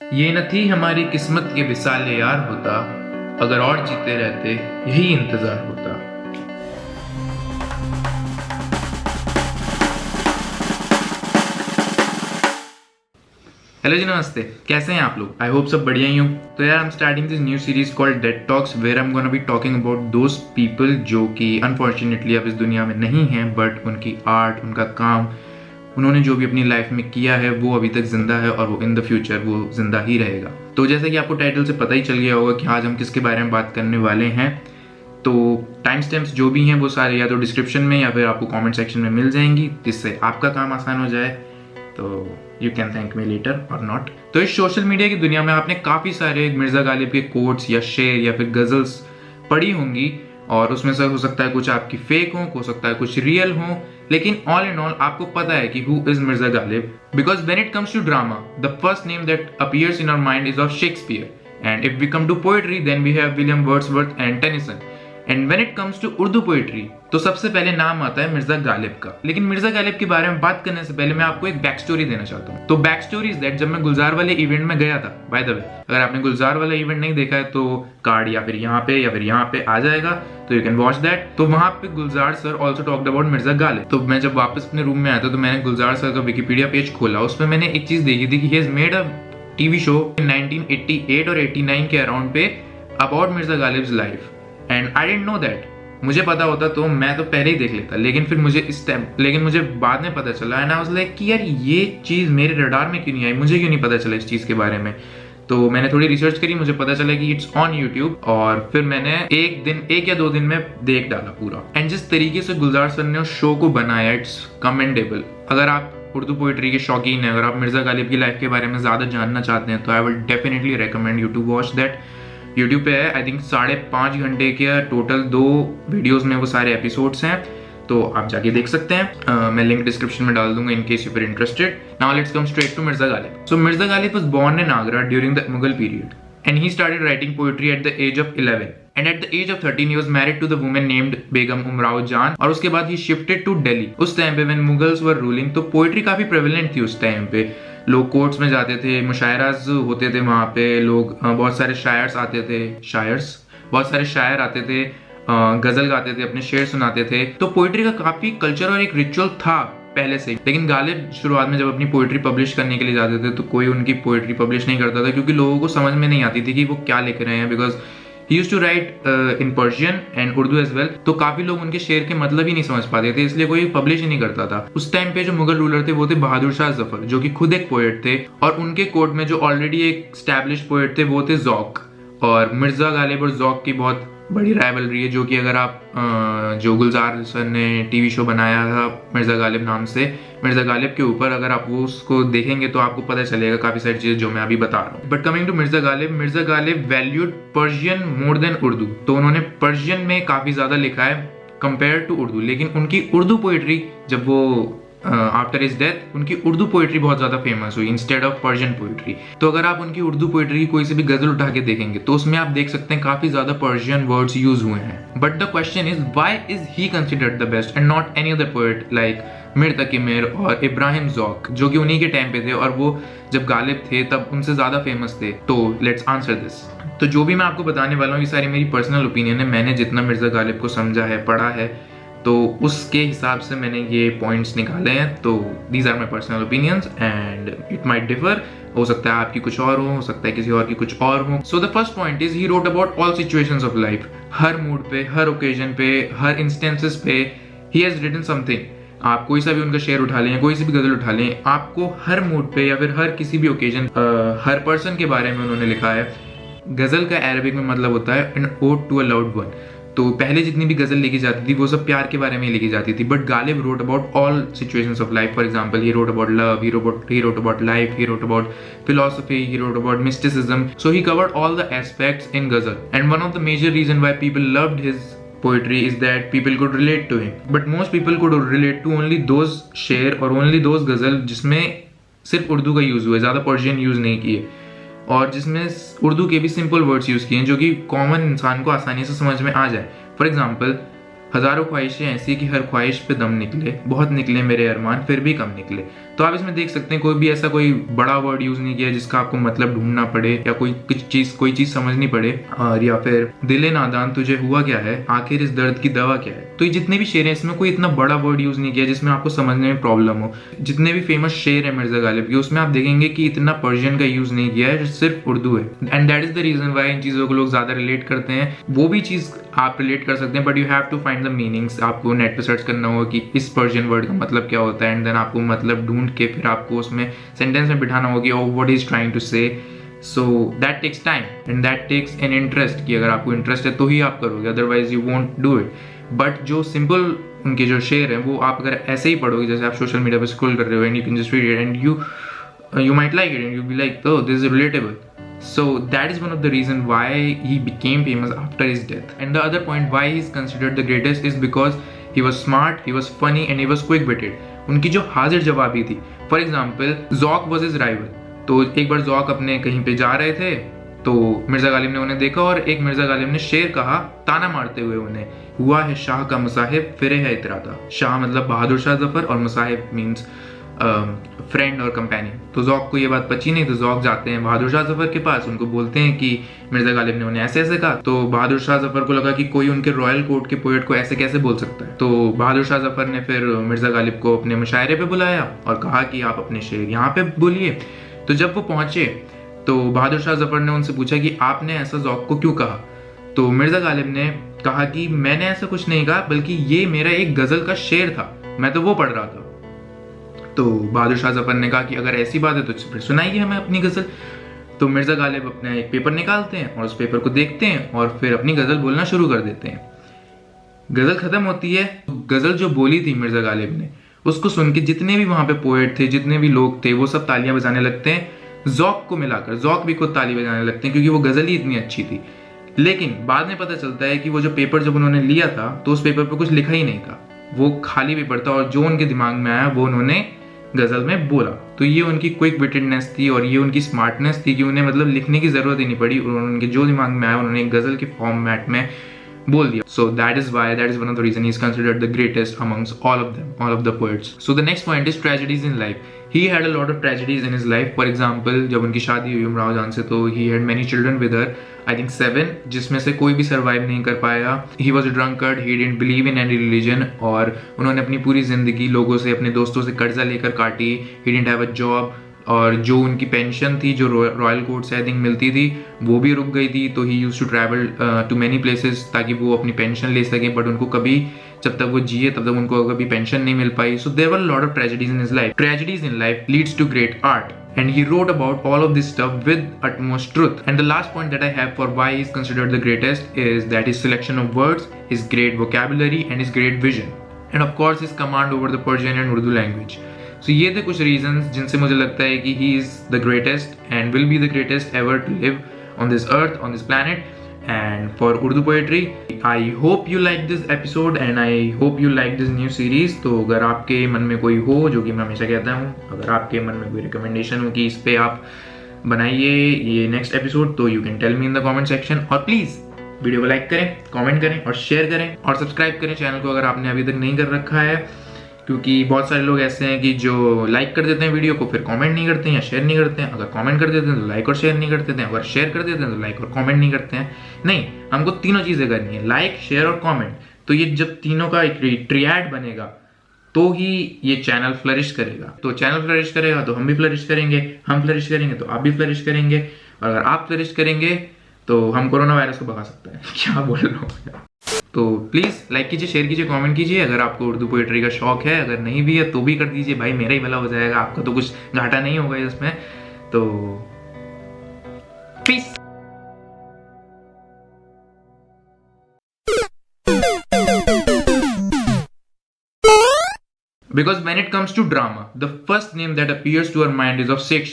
ये न थी हमारी किस्मत के विसाल यार होता, अगर और जीते रहते यही इंतजार होता। हेलो जी, नमस्ते। कैसे हैं आप लोग? आई होप सब बढ़िया ही हो। तो यार, I am starting this new series called dead talks, where I am gonna be talking about those people जो कि अनफॉर्चुनेटली अब इस दुनिया में नहीं हैं, बट उनकी आर्ट, उनका काम, उन्होंने जो भी अपनी लाइफ में किया है वो अभी तक जिंदा है और वो इन द फ्यूचर वो जिंदा ही रहेगा। तो जैसा कि आपको टाइटल से पता ही चल गया होगा कि आज हम किसके बारे में बात करने वाले हैं। तो टाइम स्टैम्प्स जो भी हैं वो सारे या तो डिस्क्रिप्शन में या फिर आपको कमेंट सेक्शन में मिल जाएंगी, जिससे आपका काम आसान हो जाए। तो you can thank me later और नॉट। तो इस सोशल मीडिया की दुनिया में आपने काफ़ी सारे मिर्ज़ा गालिब के कोट्स या शेर या फिर गज़ल्स पढ़ी होंगी, और उसमें से हो सकता है कुछ आपकी फेक हो सकता है कुछ रियल हो, लेकिन ऑल इन ऑल आपको पता है कि who is Mirza Ghalib. Because when it comes to drama, the first name that appears in our mind is of Shakespeare, and if we come to poetry then we have William Wordsworth and Tennyson, and when it comes to Urdu poetry तो सबसे पहले नाम आता है मिर्ज़ा गालिब का। लेकिन मिर्ज़ा गालिब के बारे में बात करने से पहले मैं आपको एक बैक स्टोरी देना चाहता हूँ। तो बैक स्टोरी इज दैट, जब मैं गुलजार वाले इवेंट में गया था, बाय द वे अगर आपने गुलजार वाला इवेंट नहीं देखा है तो कार्ड या फिर यहाँ पे आ जाएगा, तो यू कैन वॉच दैट। तो वहां पे Gulzar sir also talked about Mirza Ghalib. तो मैं जब वापस अपने रूम में आया था तो मैंने गुलजार सर का विकिपीडिया पेज खोला, उसमें मैंने एक चीज देखी थी कि he has made a TV show in 1988 और 89 के अराउंड पे about Mirza Ghalib's life, and I didn't know that. मुझे पता होता तो मैं तो पहले ही देख लेता, लेकिन फिर मुझे बाद में पता चला, एंड आई वाज लाइक कि यार ये चीज़ मेरे रडार में क्यों नहीं आई, मुझे क्यों नहीं पता चला इस चीज़ के बारे में। तो मैंने थोड़ी रिसर्च करी, मुझे पता चला कि इट्स ऑन यूट्यूब, और फिर मैंने एक या दो दिन में देख डाला पूरा। एंड जिस तरीके से गुलजार सर ने उस शो को बनाया, इट्स कमेंडेबल। अगर आप उर्दू पोइट्री के शौकीन हैं, अगर आप मिर्ज़ा गालिब की लाइफ के बारे में ज़्यादा जानना चाहते हैं, तो I will definitely recommend you to watch that. YouTube पे है, आई थिंक 5.5 घंटे के टोटल 2 वीडियोस में वो सारे एपिसोड्स हैं, तो आप जाके देख सकते हैं। मैं लिंक डिस्क्रिप्शन में डाल दूंगा इन केस यू फिर interested. Now let's come straight to Mirza Ghalib. So Mirza Ghalib was born in Agra during the Mughal period, and he started writing poetry at the age of 11, and at the age of 13 he was married to the woman named Begum Umrao Jan, और उसके बाद he shifted to Delhi। उस time पे when Mughals were ruling, तो poetry काफी prevalent थी उस time पे। लोग कोर्ट्स में जाते थे, मुशायराज होते थे वहाँ पे, लोग बहुत सारे शायर्स आते थे, बहुत सारे शायर आते थे, गजल गाते थे, अपने शेर सुनाते थे। तो पोइट्री का काफी कल्चर और एक रिचुअल था पहले से। लेकिन गालिब शुरुआत में जब अपनी पोइट्री पब्लिश करने के लिए जाते थे तो कोई उनकी पोइट्री पब्लिश नहीं करता था, क्योंकि लोगों को समझ में नहीं आती थी कि वो क्या लिख रहे हैं। Because he used to write in Persian and Urdu as well, तो काफी लोग उनके शेर के मतलब ही नहीं समझ पाते थे, इसलिए कोई पब्लिश ही नहीं करता था। उस टाइम पे जो मुगल रूलर थे वो थे बहादुर शाह जफर, जो कि खुद एक पोएट थे, और उनके कोर्ट में जो ऑलरेडी एक स्टैब्लिश पोएट थे वो थे ज़ौक़। और मिर्ज़ा गालिब और ज़ौक़ की बहुत बड़ी राइवलरी है, जो कि अगर आप जो गुलजार सर ने टीवी शो बनाया था मिर्ज़ा गालिब नाम से, मिर्ज़ा गालिब के ऊपर, अगर आप वो उसको देखेंगे तो आपको पता चलेगा काफ़ी सारी चीज़ें जो मैं अभी बता रहा हूँ। But coming to Mirza Ghalib valued Persian more than Urdu. तो उन्होंने पर्शियन में काफ़ी ज़्यादा लिखा है कंपेयर टू उर्दू, लेकिन उनकी उर्दू पोइट्री जब वो आफ्टर हिज डेथ उनकी उर्दू पोइट्री बहुत ज्यादा फेमस हुई इंस्टेड ऑफ पर्शियन पोइट्री। तो अगर आप उनकी उर्दू पोइट्री की कोई से भी गजल उठा के देखेंगे तो उसमें आप देख सकते हैं काफी ज्यादा पर्शियन वर्ड्स यूज हुए हैं। But the question is why is he considered the best and not any other poet like Mir Taqi Mir और इब्राहिम ज़ौक़, जो कि उन्हीं के टाइम पे थे, और वो जब गालिब थे तब उनसे ज्यादा फेमस थे। तो लेट्स आंसर दिस। तो जो भी मैं आपको बताने वाला हूँ ये सारी मेरी पर्सनल ओपिनियन है। मैंने जितना मिर्ज़ा गालिब को समझा है, पढ़ा है, तो उसके हिसाब से मैंने ये पॉइंट्स निकाले हैं। तो these are my personal opinions and it might differ. हो सकता है आपकी कुछ और हो सकता है किसी और की कुछ और हो। So the first point is he wrote about all situations of life. Her mood पे, हर ओकेजन पे, हर इंस्टेंसेस पे ही हैज रिटन समथिंग। आप कोई सा भी उनका शेर उठा लें, कोई सी भी गजल उठा लें, आपको हर मूड पे या फिर हर किसी भी ओकेजन, हर पर्सन के बारे में उन्होंने लिखा है। गजल का अरबिक में मतलब होता है an ode to a loved one. तो पहले जितनी भी गजल लिखी जाती थी वो सब प्यार के बारे में लिखी जाती थी, but Ghalib wrote about all situations of life. For example, he wrote about love, he wrote about life, he wrote about philosophy, he wrote about mysticism. So he covered all the aspects in ghazal, and one of the major reason why people loved his poetry is that people could relate to him. But most people could relate to only those शेर और only those गजल जिसमें सिर्फ उर्दू का use हुआ है, ज्यादा Persian use नहीं किए, और जिसमें उर्दू के भी सिंपल वर्ड्स यूज किए हैं जो कि कॉमन इंसान को आसानी से समझ में आ जाए। फॉर एग्जाम्पल, हजारों ख्वाहिशें ऐसी कि हर ख्वाहिश पे दम निकले, बहुत निकले मेरे अरमान फिर भी कम निकले। तो आप इसमें देख सकते हैं कोई भी ऐसा कोई बड़ा वर्ड यूज नहीं किया जिसका आपको मतलब ढूंढना पड़े या कोई चीज समझनी पड़े, और या फिर दिले नादान तुझे हुआ क्या है, आखिर इस दर्द की दवा क्या है। तो ये जितने भी शेर हैं इसमें कोई इतना बड़ा वर्ड यूज नहीं किया जिसमें आपको समझने में प्रॉब्लम हो। जितने भी फेमस शेर है मिर्जा गालिब के उसमें आप देखेंगे कि इतना पर्शियन का यूज नहीं किया है, सिर्फ उर्दू है। And that is the reason why इन चीजों को लोग ज्यादा रिलेट करते हैं। वो भी चीज आप रिलेट कर सकते हैं but you have to find the meanings. आपको नेट पे सर्च करना होगा कि इस पर्शियन वर्ड का मतलब क्या होता है, एंड देन आपको मतलब ढूंढ के फिर आपको उसमें सेंटेंस में बिठाना होगा कि ओ what is trying to say. So that takes time and that takes an interest, कि अगर आपको इंटरेस्ट है तो ही आप करोगे, otherwise you won't do it. But जो सिंपल उनके जो शेर हैं वो आप अगर ऐसे ही पढ़ोगे जैसे आप सोशल मीडिया पे स्क्रॉल कर रहे हो, and you can just read it and you might like it and you'll be like, oh, this is relatable. So that is one of the reasons why he became famous after his death. And the other point why he is considered the greatest is because he was smart, he was funny and he was quick-witted. उनकी जो हाजिर जवाबी थी, for example Zauq was his rival. तो एक बार ज़ौक अपने कहीं पे जा रहे थे तो मिर्जा गालिब ने उन्हें देखा और एक मिर्जा गालिब ने शेर कहा ताना मारते हुए उन्हें, हुआ है शाह का मुसाहिब फिरे है इतराता। शाह मतलब बहादुर शाह जफर और मुसाहिब मीन्स फ्रेंड और कंपेनियन। तो ज़ौक को ये बात पची नहीं, तो ज़ौक जाते हैं बहादुर शाह जफर के पास, उनको बोलते हैं कि मिर्जा गालिब ने उन्हें ऐसे ऐसे कहा। तो बहादुर शाह जफर को लगा कि कोई उनके रॉयल कोर्ट के पोएट को ऐसे कैसे बोल सकता है। तो बहादुर शाह जफर ने फिर मिर्जा गालिब को अपने मुशायरे पे बुलाया और कहा कि आप अपने शेर यहाँ पे बोलिए। तो जब वो पहुंचे तो बहादुर शाह जफर ने उनसे पूछा कि आपने ऐसा ज़ौक को क्यों कहा। तो मिर्जा गालिब ने कहा कि मैंने ऐसा कुछ नहीं कहा, बल्कि ये मेरा एक गजल का शेर था, मैं तो वो पढ़ रहा था। तो बहादुर शाह जफर ने कहा कि अगर ऐसी बात है तो फिर सुनाइए हमें अपनी गजल। तो मिर्जा गालिब अपना एक पेपर निकालते हैं और उस पेपर को देखते हैं और फिर अपनी गजल बोलना शुरू कर देते हैं। गजल खत्म होती है, गजल जो बोली थी मिर्जा गालिब ने उसको सुन के जितने भी वहां पे पोएट थे, जितने भी लोग थे, वो सब तालियां बजाने लगते हैं। ज़ौक को मिलाकर ज़ौक भी खुद ताली बजाने लगते हैं क्योंकि वो गजल ही इतनी अच्छी थी। लेकिन बाद में पता चलता है कि वो जो पेपर जब उन्होंने लिया था तो उस पेपर पर कुछ लिखा ही नहीं था, वो खाली पेपर था और जो उनके दिमाग में आया वो उन्होंने गजल में बोला। तो ये उनकी क्विक विटेडनेस थी और ये उनकी स्मार्टनेस थी कि उन्हें मतलब लिखने की जरूरत ही नहीं पड़ी, उनके जो दिमाग में आया उन्होंने एक गजल के फॉर्मेट में बोल दिया। So that is one of the reason he is considered the greatest amongst all of them, all of the poets. So the next point is tragedies in life. He had a lot of tragedies in his life. For example, जब उनकी शादी हुई उमराव जान से तो he had many children with her, I think 7, जिसमें से कोई भी survive नहीं कर पाया। He was a drunkard, he didn't believe in any religion, और उन्होंने अपनी पूरी जिंदगी लोगों से, अपने दोस्तों से कर्जा लेकर काटी। He didn't have a job, और जो उनकी पेंशन थी जो रॉयल कोर्ट से आई थिंक मिलती थी वो भी रुक गई थी। तो he used to travel to many places ताकि वो अपनी पेंशन ले सकें, बट उनको कभी, जब तक वो जिए तब तक उनको कभी पेंशन नहीं मिल पाई। So there were lot of tragedies in his life. Tragedies in life leads to great art and he wrote about all of this stuff with utmost truth. And the last point that I have for why he is considered the greatest is that his selection of words, his great vocabulary and his great vision, and of course his command over the Persian and Urdu language. So ये थे कुछ reasons जिनसे मुझे लगता है कि he is the greatest and will be the greatest ever to live on this earth, on this planet. And for Urdu poetry, I hope you like this episode and I hope you like this new series. तो अगर आपके मन में कोई हो, जो कि मैं हमेशा कहता हूँ, अगर आपके मन में कोई रिकमेंडेशन हो कि इस पे आप बनाइए ये नेक्स्ट एपिसोड, तो you can tell me in the comment section. और प्लीज़ वीडियो को लाइक करें, कमेंट करें और शेयर करें और सब्सक्राइब करें चैनल को अगर आपने अभी तक नहीं कर रखा है, क्योंकि बहुत सारे लोग ऐसे हैं कि जो लाइक कर देते हैं वीडियो को फिर कमेंट नहीं करते हैं या शेयर नहीं करते हैं। अगर कमेंट कर देते हैं तो लाइक और शेयर नहीं करते हैं, अगर शेयर कर देते हैं तो लाइक और कमेंट नहीं करते हैं। नहीं, हमको तीनों चीज़ें करनी है, लाइक, शेयर और कमेंट। तो ये जब तीनों का एक ट्रिएड बनेगा तो ही ये चैनल फ्लरिश करेगा। तो चैनल फ्लरिश करेगा तो हम भी फ्लरिश करेंगे, हम फ्लरिश करेंगे तो आप भी फ्लरिश करेंगे, और अगर आप फ्लरिश करेंगे तो हम कोरोना वायरस को भगा सकते हैं। क्या बोल रहा हूँ। तो प्लीज़ लाइक कीजिए, शेयर कीजिए, कमेंट कीजिए। अगर आपको उर्दू पोएट्री का शौक है, अगर नहीं भी है तो भी कर दीजिए भाई, मेरा ही भला हो जाएगा, आपका तो कुछ घाटा नहीं होगा इसमें। तो piece. Because when it comes to drama, the first name that appears to our mind is of Sheikh.